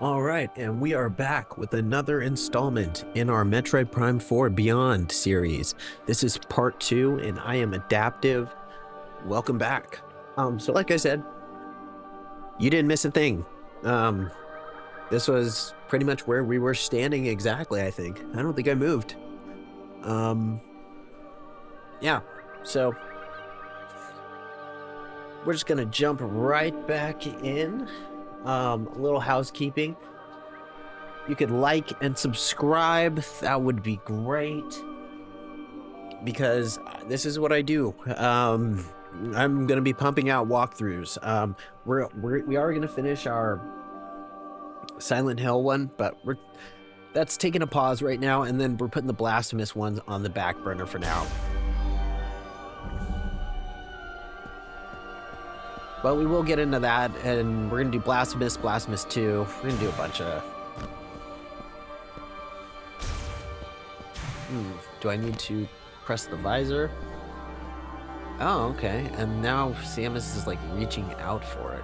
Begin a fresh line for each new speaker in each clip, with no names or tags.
All right, and we are back with another installment in our Metroid Prime 4 Beyond series. This is part 2, and I am Adaptive. Welcome back. So like I said, you didn't miss a thing. Um, this was pretty much where we were standing exactly, I think. I don't think I moved. Um, yeah, so we're just gonna jump right back in. A little housekeeping. You could like and subscribe. That would be great. Because this is what I do. I'm going to be pumping out walkthroughs. We are going to finish our Silent Hill one, but that's taking a pause right now, and then we're putting the Blasphemous ones on the back burner for now. But we will get into that, and we're going to do Blasphemous 2. We're going to do a bunch of... do I need to press the visor? Oh, okay. And now Samus is like reaching out for it.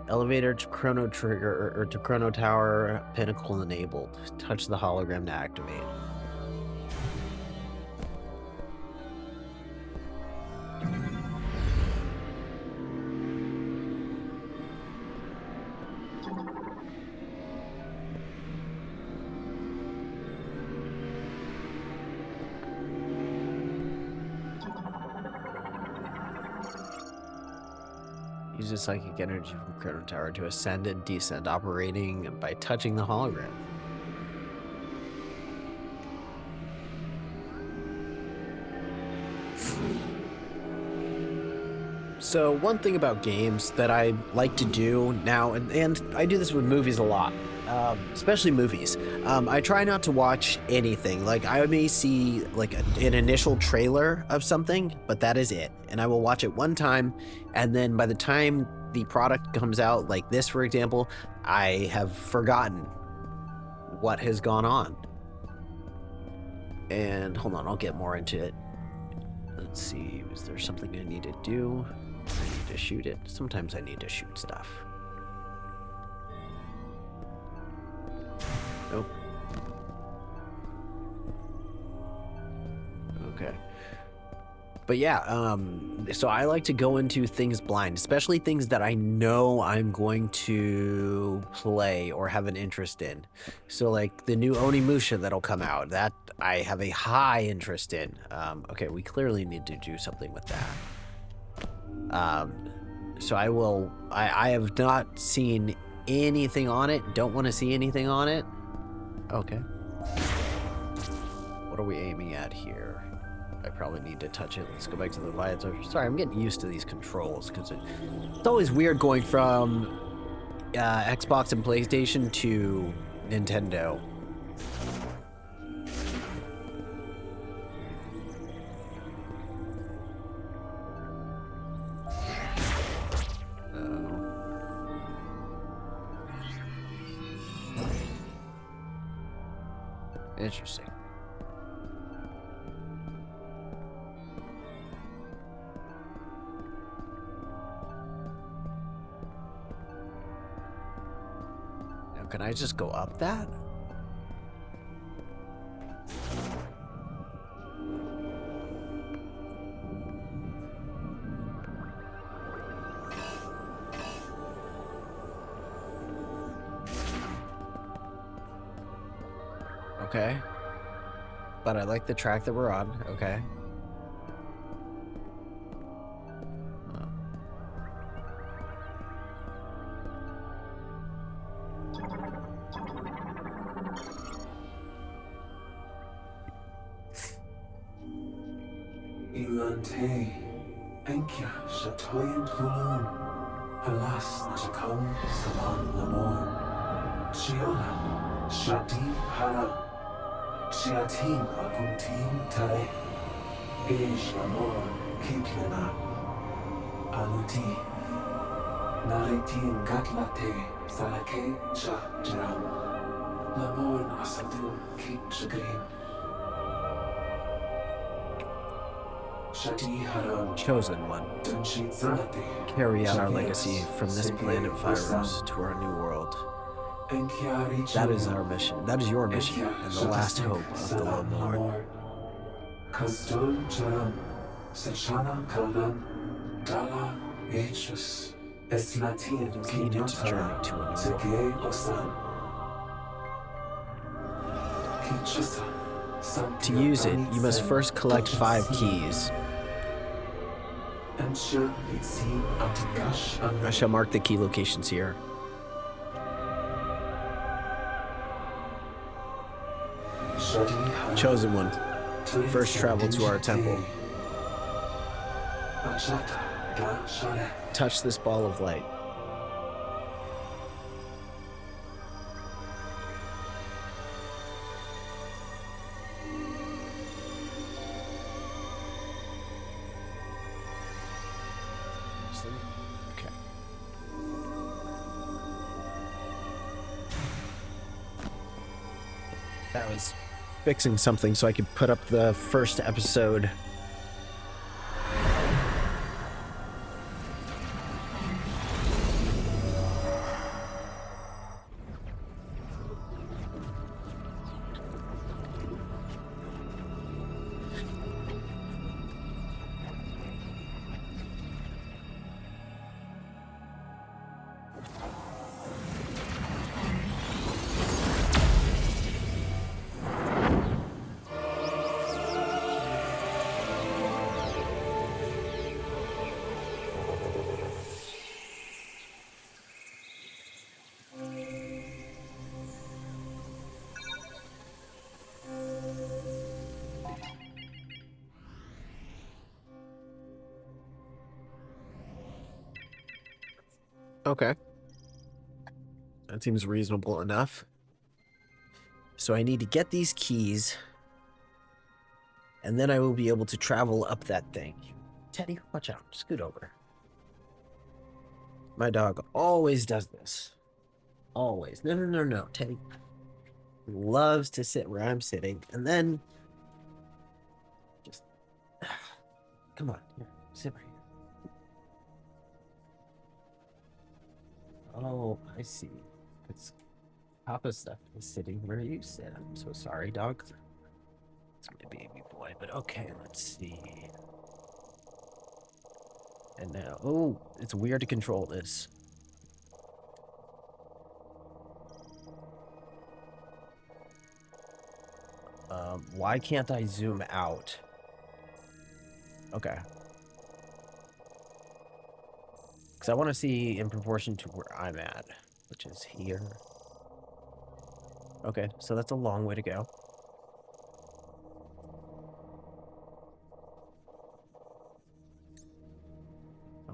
Elevator to Chrono Trigger or to Chrono Tower, Pinnacle enabled. Touch the hologram to activate. Uses psychic energy from Chrono Tower to ascend and descend, operating by touching the hologram. So one thing about games that I like to do now, and I do this with movies a lot, especially movies. I try not to watch anything. Like I may see like an initial trailer of something, but that is it. And I will watch it one time, and then by the time the product comes out, like this, for example, I have forgotten what has gone on. And hold on, I'll get more into it. Let's see, is there something I need to do? I need to shoot it. Sometimes I need to shoot stuff. Nope. Okay. But yeah, so I like to go into things blind, especially things that I know I'm going to play or have an interest in. So like the new Onimusha that'll come out, that I have a high interest in. Okay, we clearly need to do something with that. So I have not seen anything on it. Don't want to see anything on it. Okay. What are we aiming at here? I probably need to touch it. Let's go back to the visor. Sorry, I'm getting used to these controls because it's always weird going from Xbox and PlayStation to Nintendo. Interesting. Now, can I just go up that? Okay. But I like the track that we're on. Okay.
Ilante, Enkia, Shatoyan Hulun, Halas Nachakam, Salam Lamor, Shiola, Shati Hala, Shiatin Akuntin Tare, Ish Lamor, Kiplena, Aluti, Naritin Gatlate, Salake, Shajram, Lamor Asadu, Kit Shagrin. Shadi Haram,
Chosen one.
Dunshi Zalati,
Carry out our legacy
Javias,
from this
Sege
planet Virus
Usan,
to our new world.
Enkiari
That is
Chilin,
our mission. That is your mission,
Enkia
and the last
Shatastik,
hope of the
Salam
Lone Lord.
Hamor, Kastul Charam, Sechana Kalan, Dala Hs, Eslatin
It is needed to
Kinyotara,
journey to a new world.
Sege Osan, Kinshasa,
To use it, you must
Santia
first collect 5 keys.
Ensure Litsi Atikash
I shall mark the key locations here. Chosen one. First travel to our temple. Touch this ball of light. Okay. That was fixing something so I could put up the first episode. Okay. That seems reasonable enough. So I need to get these keys, and then I will be able to travel up that thing. Teddy, watch out. Scoot over. My dog always does this. Always. No, no, no, no. Teddy loves to sit where I'm sitting, and then just... Come on. Here, sit right here. Oh, I see. It's Papa's stuff is sitting where you sit. I'm so sorry, dog. It's my baby boy, but okay, let's see. And now, oh, it's weird to control this. Why can't I zoom out? Okay. Because I want to see in proportion to where I'm at, which is here. Okay, so that's a long way to go.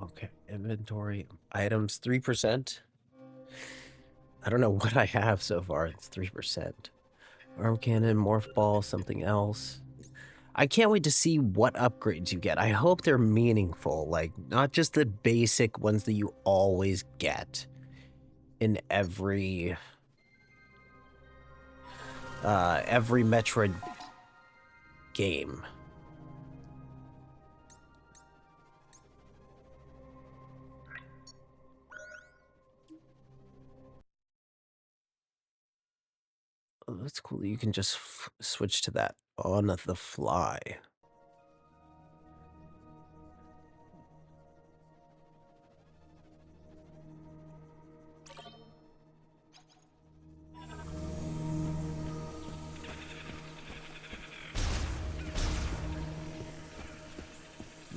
Okay, inventory items 3%. I don't know what I have so far. It's 3%. Arm cannon, morph ball, something else. I can't wait to see what upgrades you get. I hope they're meaningful, like not just the basic ones that you always get in every Metroid game. Oh, that's cool. You can just switch to that on the fly.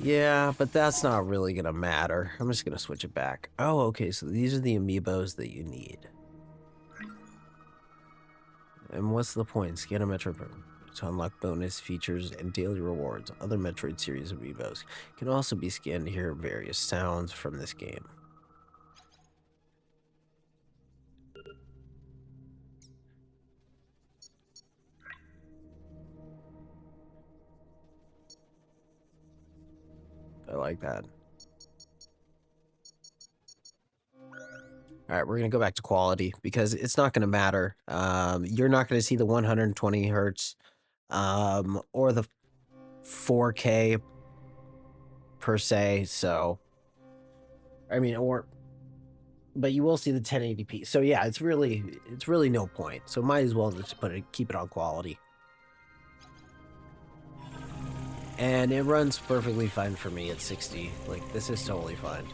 Yeah, but that's not really gonna matter. I'm just gonna switch it back. Oh, okay, so these are the amiibos that you need. And what's the point? Scan a Metroid to unlock bonus features and daily rewards. Other Metroid series amiibos can also be scanned to hear various sounds from this game. I like that. All right, we're going to go back to quality because it's not going to matter. You're not going to see the 120 hertz or the 4K per se, so I mean, but you will see the 1080p. So yeah, it's really no point. So might as well just keep it on quality. And it runs perfectly fine for me at 60. Like, this is totally fine.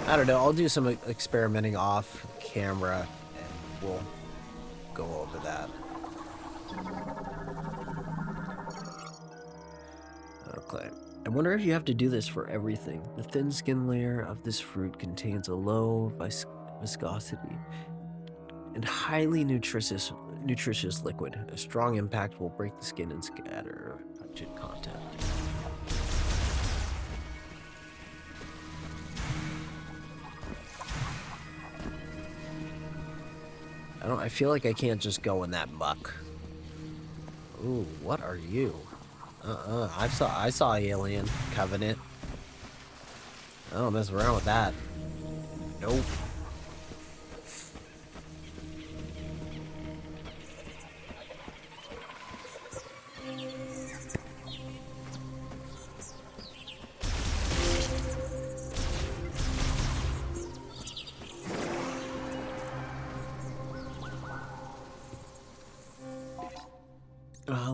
I don't know, I'll do some experimenting off camera and we'll go over that. Okay. I wonder if you have to do this for everything. The thin skin layer of this fruit contains a low viscosity and highly nutritious liquid. A strong impact will break the skin and scatter pungent content. I feel like I can't just go in that muck. Ooh, what are you? I saw Alien Covenant. I don't mess around with that. Nope.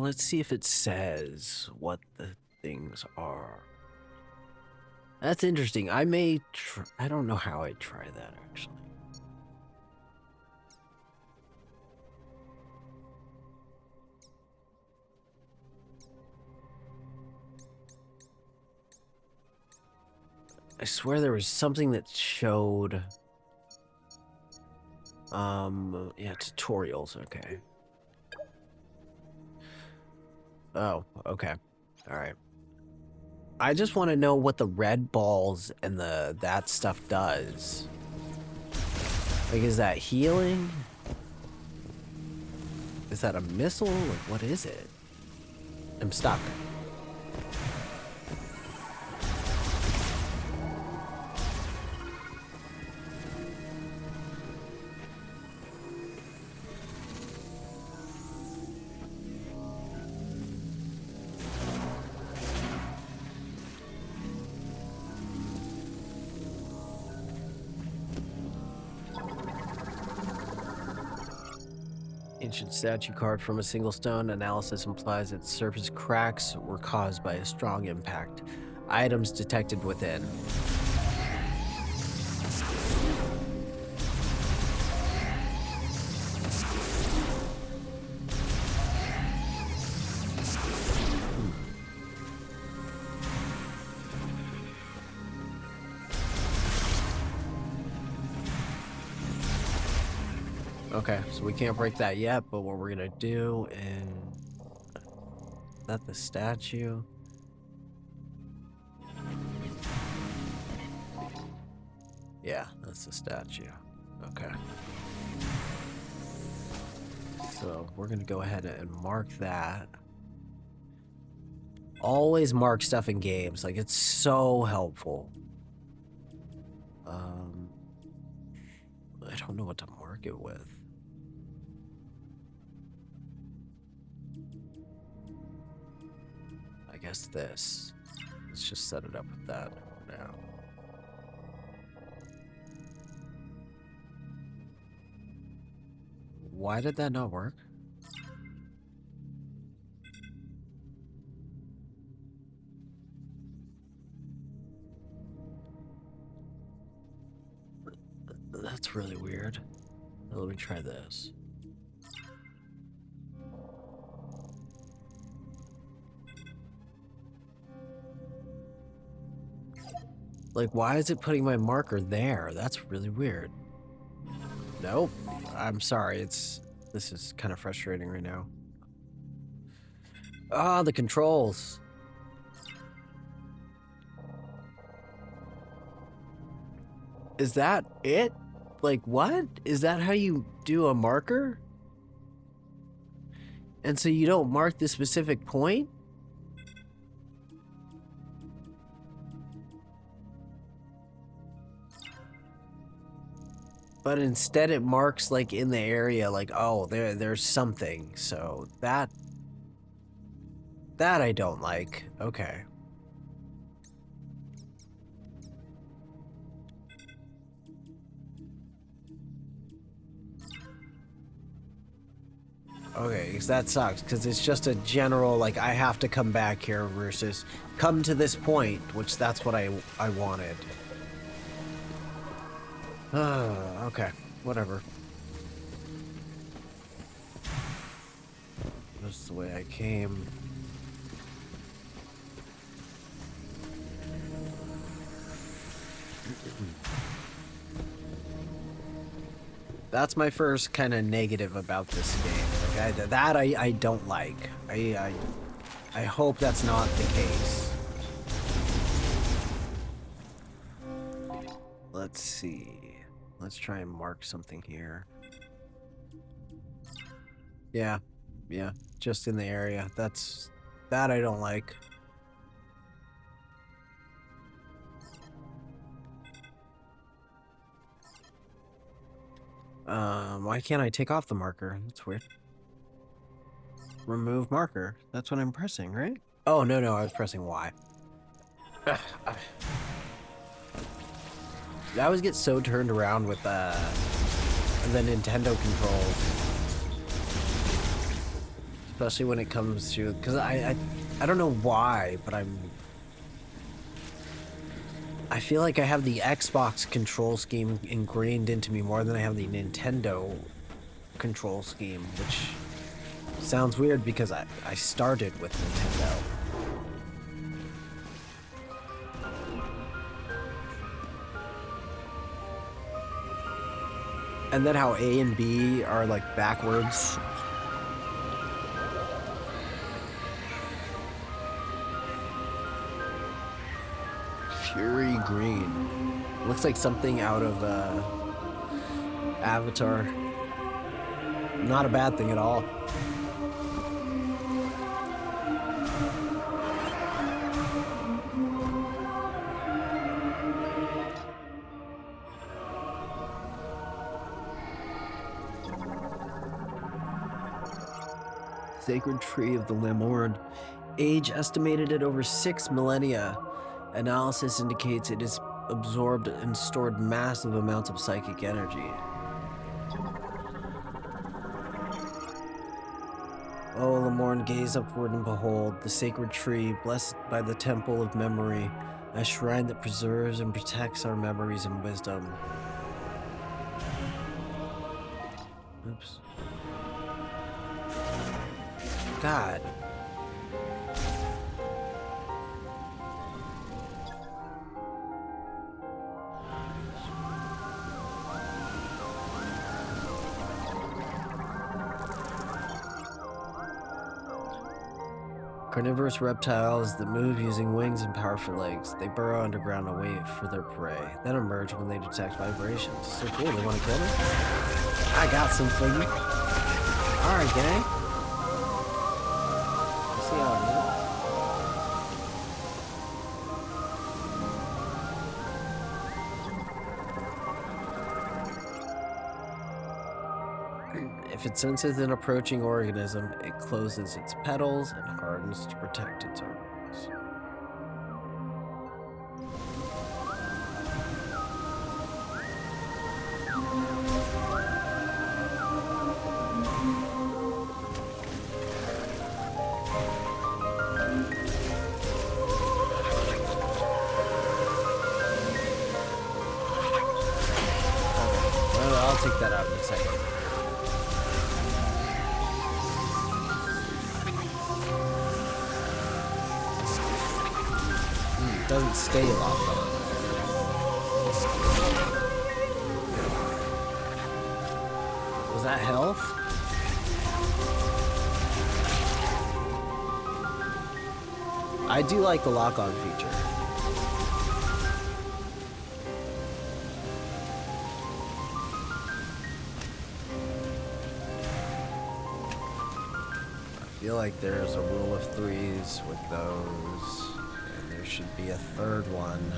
Let's see if it says what the things are. That's interesting. I may I don't know how I'd try that, actually. I swear there was something that showed... yeah, tutorials, okay. Oh, okay. Alright. I just want to know what the red balls and that stuff does. Like, is that healing? Is that a missile? Like, what is it? I'm stuck. Ancient statue carved from a single stone. Analysis implies that surface cracks were caused by a strong impact. Items detected within. Okay, so we can't break that yet, but what we're gonna do is... Is that the statue? Yeah, that's the statue. Okay. So we're gonna go ahead and mark that. Always mark stuff in games, like it's so helpful. I don't know what to mark it with. I guess this. Let's just set it up with that now. Why did that not work? That's really weird. Let me try this. Like, why is it putting my marker there? That's really weird. Nope. I'm sorry. This is kind of frustrating right now. Ah, the controls. Is that it? Like, what? Is that how you do a marker? And so you don't mark the specific point? But instead it marks like in the area like, oh, there's something. So that I don't like. Okay. Okay, because that sucks, because it's just a general, like, I have to come back here versus come to this point, which that's what I wanted. Okay, whatever. That's the way I came. That's my first kind of negative about this game. Like I don't like. I hope that's not the case. Let's see. Let's try and mark something here. Yeah. Yeah, just in the area. That I don't like. Why can't I take off the marker? That's weird. Remove marker. That's what I'm pressing, right? Oh, no, I was pressing Y. I always get so turned around with the Nintendo controls. Especially when it comes to, because I don't know why, but I feel like I have the Xbox control scheme ingrained into me more than I have the Nintendo control scheme, which sounds weird because I started with Nintendo. And then how A and B are like backwards. Fury Green. Looks like something out of Avatar. Not a bad thing at all. Sacred Tree of the Lamorn. Age estimated at over 6 millennia. Analysis indicates it has absorbed and stored massive amounts of psychic energy. Oh, Lamorn, gaze upward and behold, the sacred tree, blessed by the temple of memory, a shrine that preserves and protects our memories and wisdom. Oops. God. Carnivorous reptiles that move using wings and powerful legs. They burrow underground and wait for their prey, then emerge when they detect vibrations. So cool, they want to kill me? I got some for you. Alright, gang. Let's see how I do. If it senses an approaching organism, it closes its petals and hardens to protect its organs. Okay, well, I'll take that out in a second. Doesn't stay locked on. Was that health? I do like the lock-on feature. I feel like there's a rule of threes with those. There should be a third one.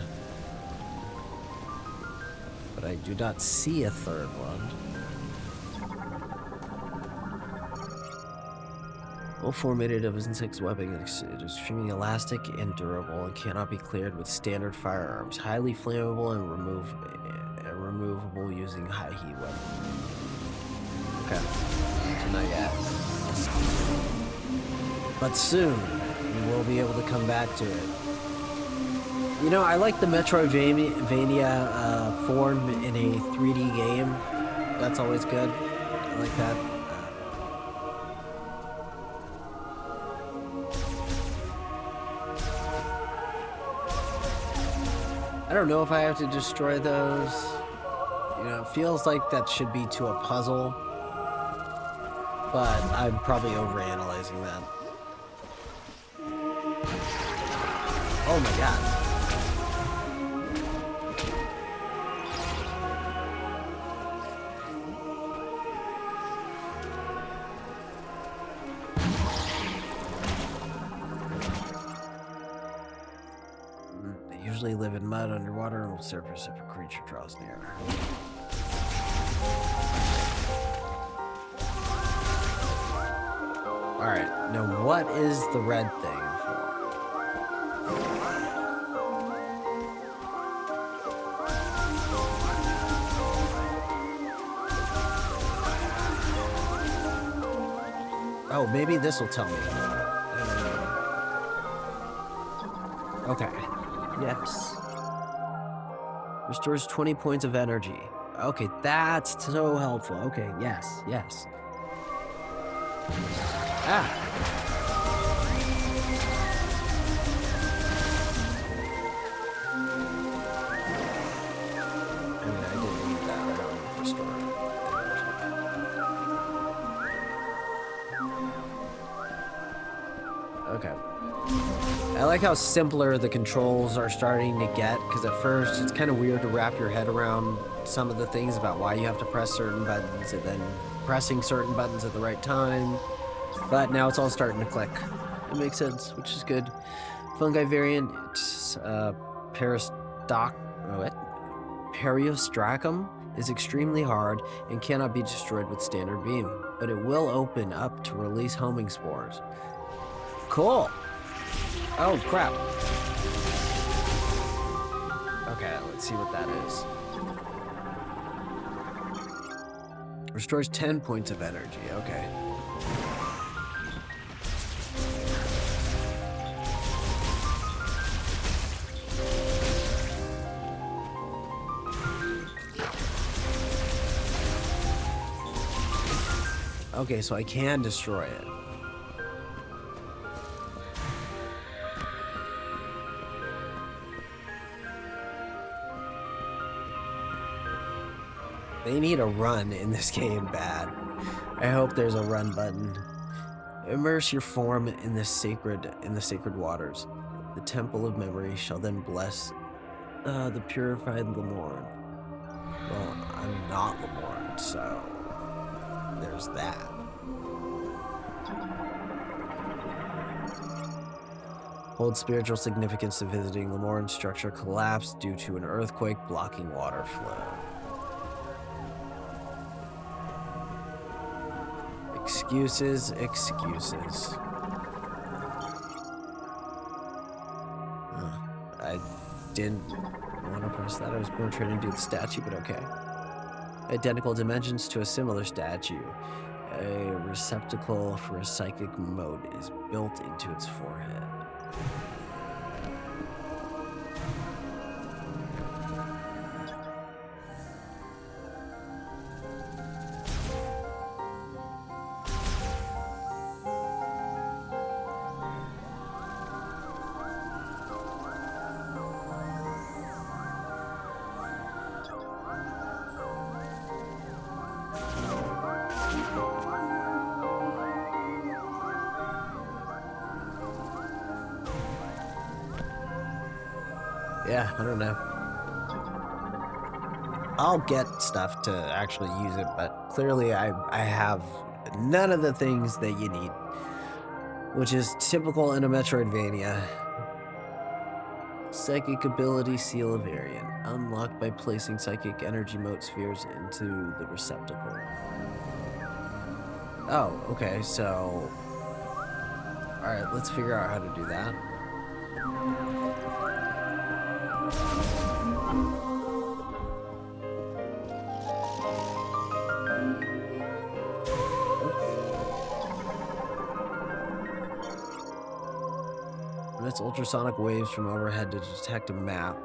but I do not see a third one. Well formatted of insect's webbing, it is extremely elastic and durable and cannot be cleared with standard firearms. Highly flammable and removable using high heat weapon. Okay, so not yet. But soon, we will be able to come back to it. You know, I like the Metroidvania form in a 3D game. That's always good. I like that. I don't know if I have to destroy those. You know, it feels like that should be to a puzzle. But I'm probably overanalyzing that. Oh my god. They usually live in mud underwater and will surface if a creature draws near. Alright, now what is the red thing for? Oh, maybe this will tell me. Okay. Yes. Restores 20 points of energy. Okay, that's so helpful. Okay, yes, yes. Ah. I mean, I didn't need that. I don't need to restore it. Okay. I like how simpler the controls are starting to get, because at first it's kind of weird to wrap your head around some of the things about why you have to press certain buttons and then pressing certain buttons at the right time. But now it's all starting to click. It makes sense, which is good. Fungi variant, it's Periostracum is extremely hard and cannot be destroyed with standard beam, but it will open up to release homing spores. Cool. Oh, crap. Okay, let's see what that is. Restores 10 points of energy. Okay. Okay, so I can destroy it. They need a run in this game bad. I hope there's a run button. Immerse your form in the sacred waters. The temple of memory shall then bless the purified Lemorn. Well, I'm not Lemorn, so there's that. Hold spiritual significance to visiting Lemorn's structure collapsed due to an earthquake blocking water flow. Excuses, excuses. I didn't want to press that. I was more trying to do the statue, but okay. Identical dimensions to a similar statue. A receptacle for a psychic mote is built into its forehead. Yeah, I don't know. I'll get stuff to actually use it, but clearly I have none of the things that you need, which is typical in a Metroidvania. Psychic ability seal of variant. Unlocked by placing psychic energy mote spheres into the receptacle. Oh, okay, so... Alright, let's figure out how to do that. Emits ultrasonic waves from overhead to detect a map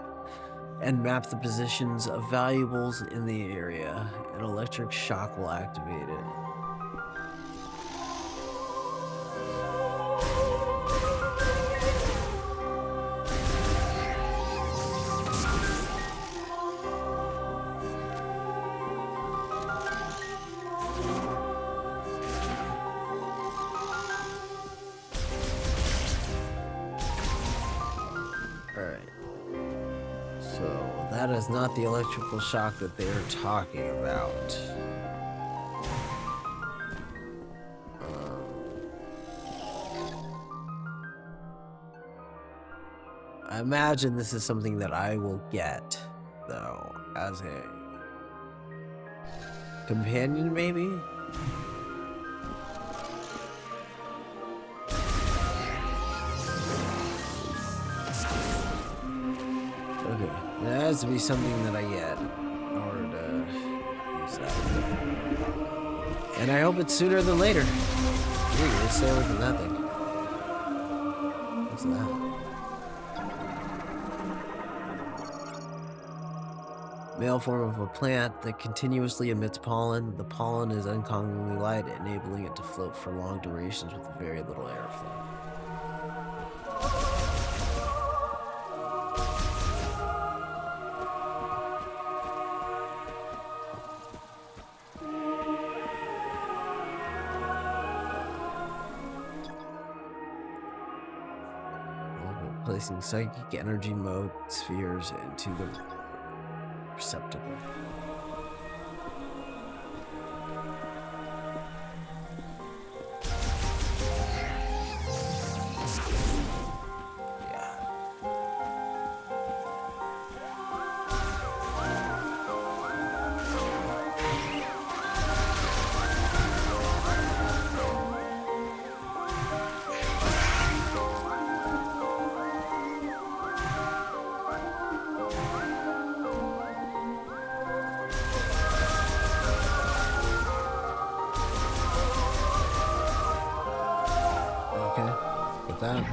and map the positions of valuables in the area. An electric shock will activate it. Alright. So, that is not the electrical shock that they are talking about. I imagine this is something that I will get, though, as a companion, maybe? Okay, there has to be something that I get in order to use that. And I hope it's sooner than later. Ooh, let's stay away from that thing. What's that? Male form of a plant that continuously emits pollen. The pollen is uncommonly light, enabling it to float for long durations with very little airflow. Placing psychic energy mode spheres into the receptacle. That.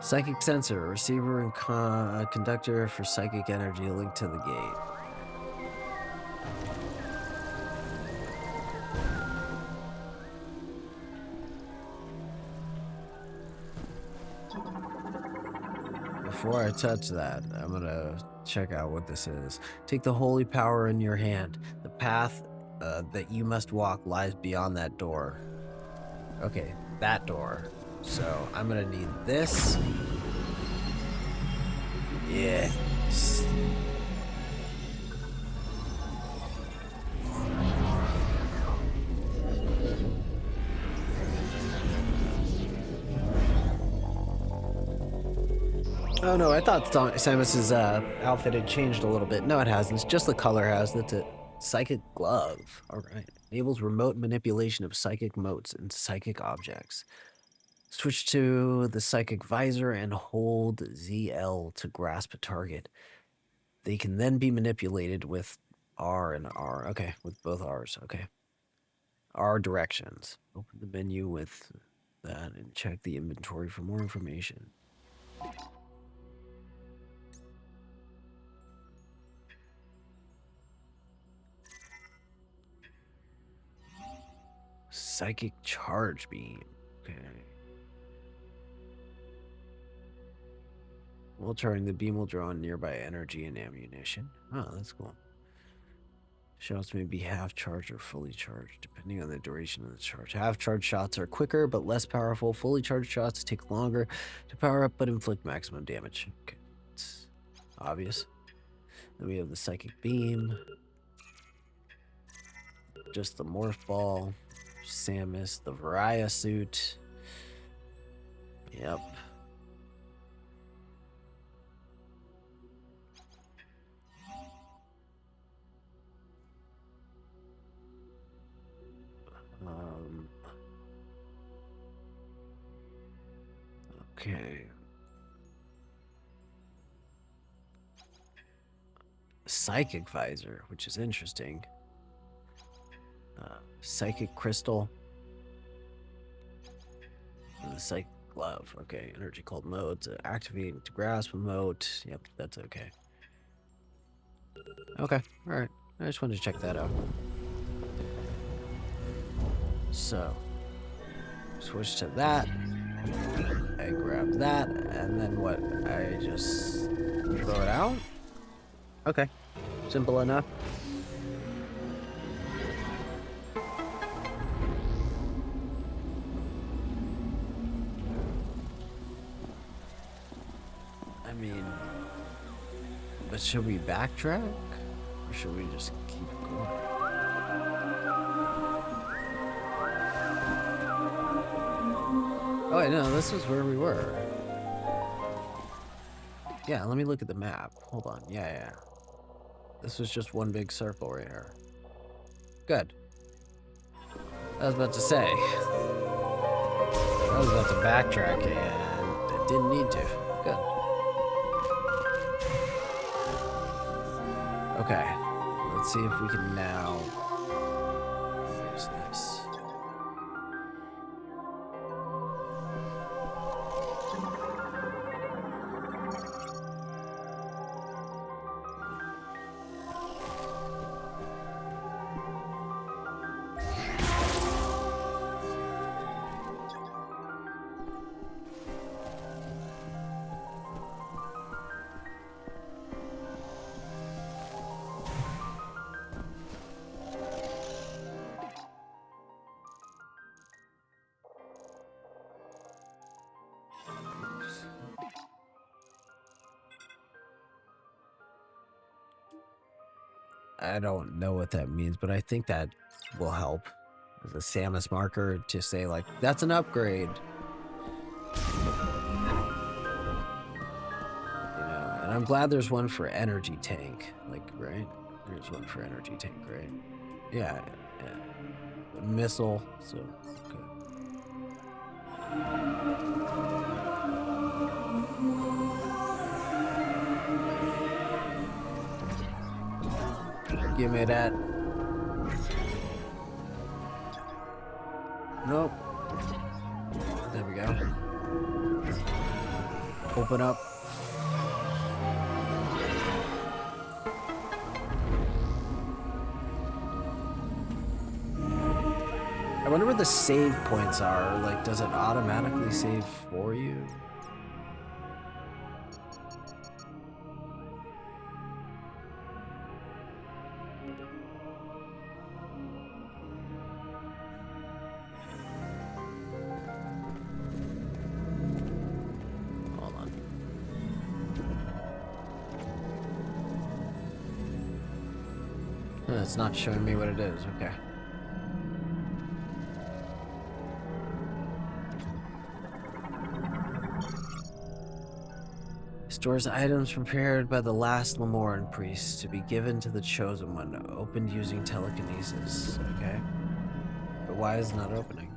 Psychic sensor, receiver and conductor for psychic energy linked to the gate. Before I touch that, I'm gonna check out what this is. Take the holy power in your hand. The path that you must walk lies beyond that door. Okay, that door. So I'm gonna need this. Yes. Oh no, I thought Samus's outfit had changed a little bit. No, it hasn't. It's just the color has. That's it. Psychic glove. All right. Enables remote manipulation of psychic motes and psychic objects. Switch to the psychic visor and hold ZL to grasp a target. They can then be manipulated with R and R. Okay, with both R's. Okay. R directions. Open the menu with that and check the inventory for more information. Psychic charge beam. Okay. While charging, the beam will draw on nearby energy and ammunition. Oh, that's cool. Shots may be half charged or fully charged, depending on the duration of the charge. Half charged shots are quicker but less powerful. Fully charged shots take longer to power up but inflict maximum damage. Okay, it's obvious. Then we have the psychic beam. Just the morph ball. Samus, the Varia suit. Yep. Okay. Psychic visor, which is interesting. Psychic crystal. And the psychic glove. Okay, energy called mode to activate to grasp emote. Yep, that's okay. Okay, alright. I just wanted to check that out. So, switch to that. I grab that, and then what? I just throw it out? Okay, simple enough. I mean, but should we backtrack? Or should we just keep going? Oh, wait, no, this is where we were. Yeah, let me look at the map. Hold on. Yeah. This was just one big circle right here. Good. I was about to say. I was about to backtrack and I didn't need to. Good. Okay. Let's see if we can now use this. I don't know what that means, but I think that will help as a Samus marker to say, like, that's an upgrade. You know, and I'm glad there's one for energy tank, like, right? There's one for energy tank, right? Yeah. A missile, so, okay. Give me that. Nope. There we go. Open up. I wonder where the save points are. Like, does it automatically save for you? It's not showing me what it is. Okay. Stores items prepared by the last Lemoran priest to be given to the chosen one, opened using telekinesis. Okay. But why is it not opening?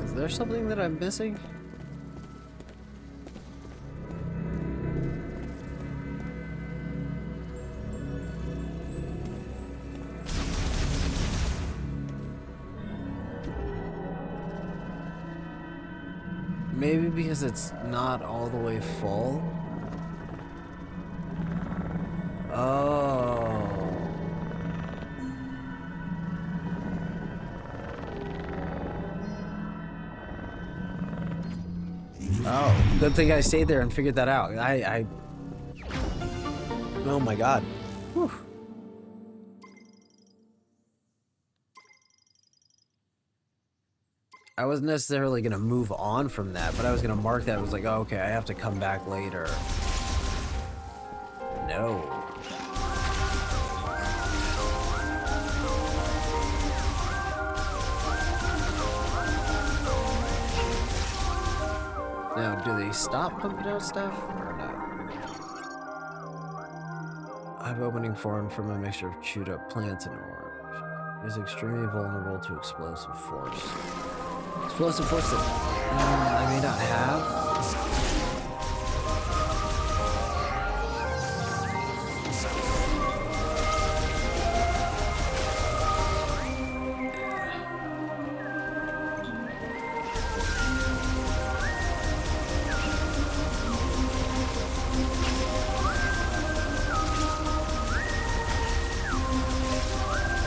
Is there something that I'm missing? Maybe because it's not all the way full? Oh. Oh, good thing I stayed there and figured that out. Oh my god. Whew. I wasn't necessarily going to move on from that, but I was going to mark that. I was like, oh, okay, I have to come back later. No. Now, do they stop pumping out stuff or not? I have opening formed from a mixture of chewed up plants and ore. It is extremely vulnerable to explosive force. Explosive force that I may not have.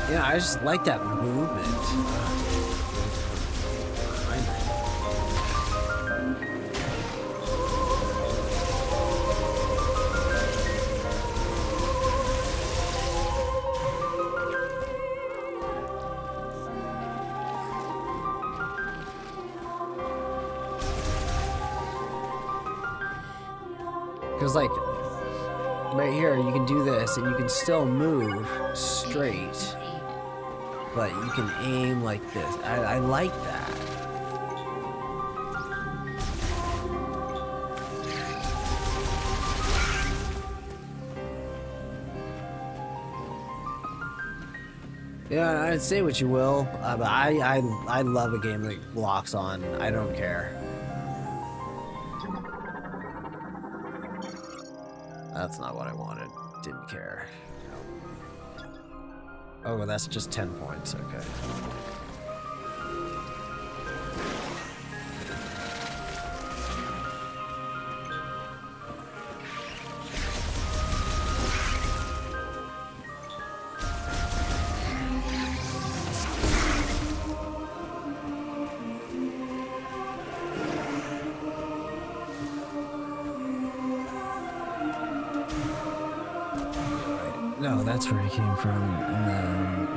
Yeah, I just like that movement. Because, like, right here, you can do this and you can still move straight. But you can aim like this. I like that. Yeah, I'd say what you will, but I love a game that locks on. I don't care. That's not what I wanted. Didn't care. Oh, well, that's just 10 points. Okay. No, that's where he came from. And then,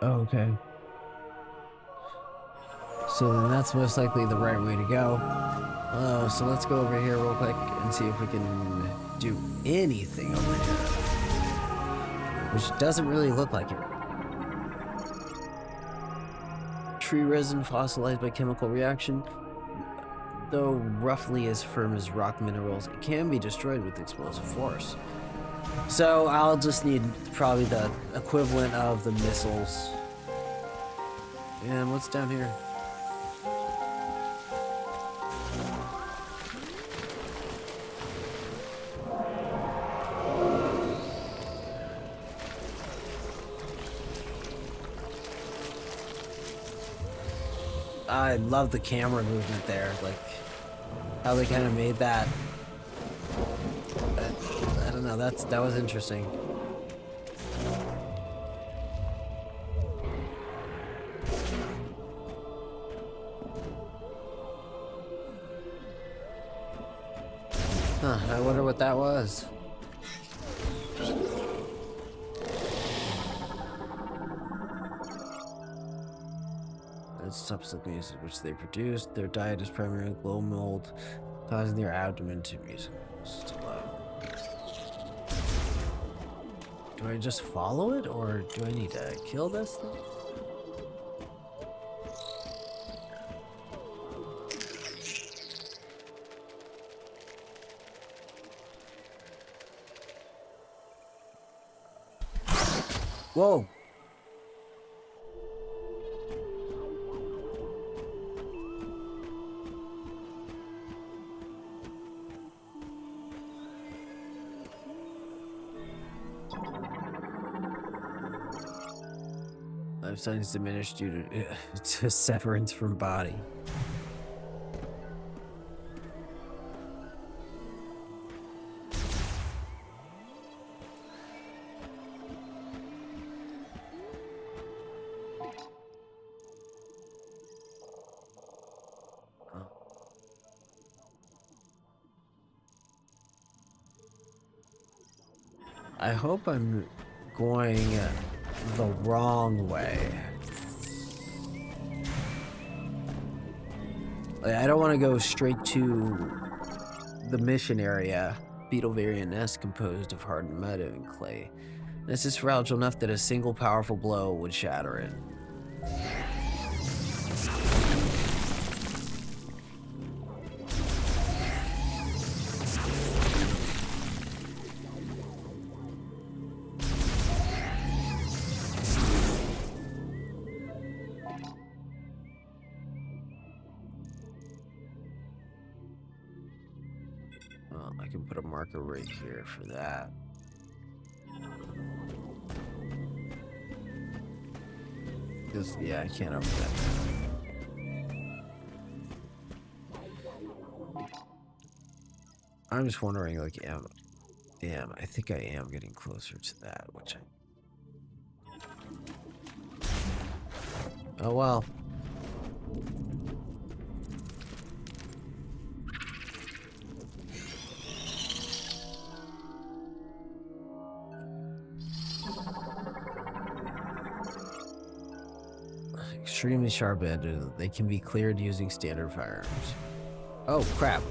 oh, okay. So then that's most likely the right way to go. Oh, so let's go over here real quick and see if we can do anything over here. Which doesn't really look like it. Tree resin fossilized by chemical reaction. Though roughly as firm as rock minerals, it can be destroyed with explosive force. So I'll just need probably the equivalent of the missiles. And what's down here? I love the camera movement there, like how they kind of made that. I don't know. That was interesting. Huh? I wonder what that was. Substance music which they produce. Their diet is primarily glow mold, causing their abdomen to be low. Do I just follow it, or do I need to kill this thing? Whoa! Life signs diminished due to severance from body. I hope I'm going the wrong way. Like, I don't want to go straight to the mission area beetle variant nest composed of hardened mud and clay. This is fragile enough that a single powerful blow would shatter it. Well, I can put a marker right here for that. Because, yeah, I can't open that. I'm just wondering, like, damn, I think I am getting closer to that, which oh, well. Extremely sharp-edged. They can be cleared using standard firearms. Oh, crap.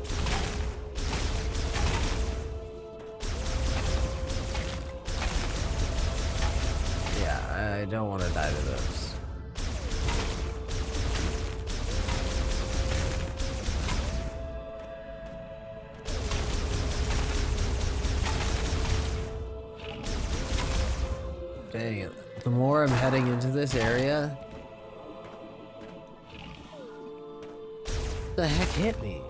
Yeah, I don't want to die to those. Dang it. The more I'm heading into this area, the heck hit me?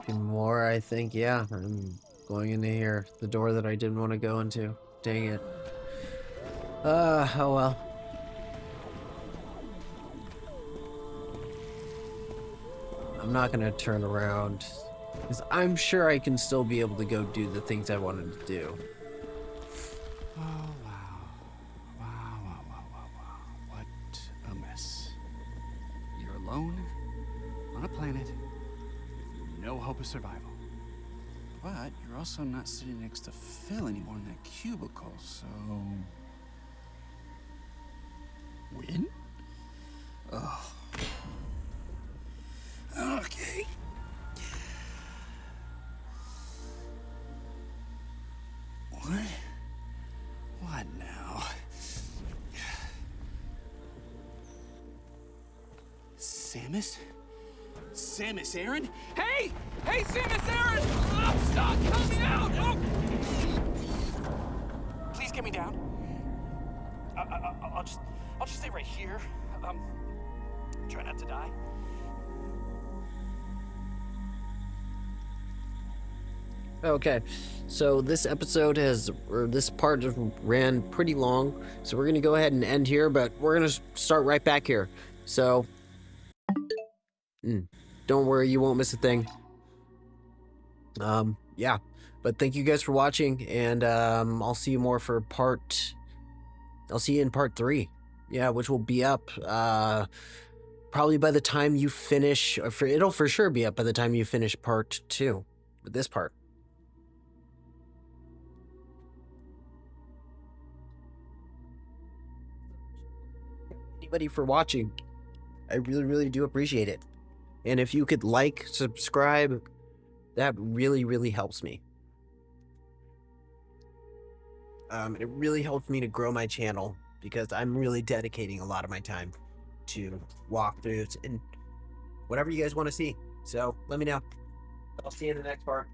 The more I think, yeah, I'm going into here. The door that I didn't want to go into. Dang it. Oh well. I'm not gonna turn around, because I'm sure I can still be able to go do the things I wanted to do.
Oh, wow. Wow. What a mess. You're alone on a planet with no hope of survival. But you're also not sitting next to Phil anymore in that cubicle, so... Win? Oh. Okay. What? What now? Samus? Samus Aran? Hey! Hey, Samus Aran! I'm stuck! Help me out! Oh! Please get me down. I'll just stay right here. Try not to die.
Okay, so this episode this part just ran pretty long, so we're gonna go ahead and end here, but we're gonna start right back here. So, don't worry, you won't miss a thing. Yeah, but thank you guys for watching, and I'll see you more for I'll see you in part 3. Yeah, which will be up probably by the time you finish. It'll for sure be up by the time you finish part 2 with this part. Anybody for watching. I really do appreciate it. And if you could like, subscribe, that really helps me. It really helps me to grow my channel because I'm really dedicating a lot of my time to walkthroughs and whatever you guys want to see. So let me know. I'll see you in the next part.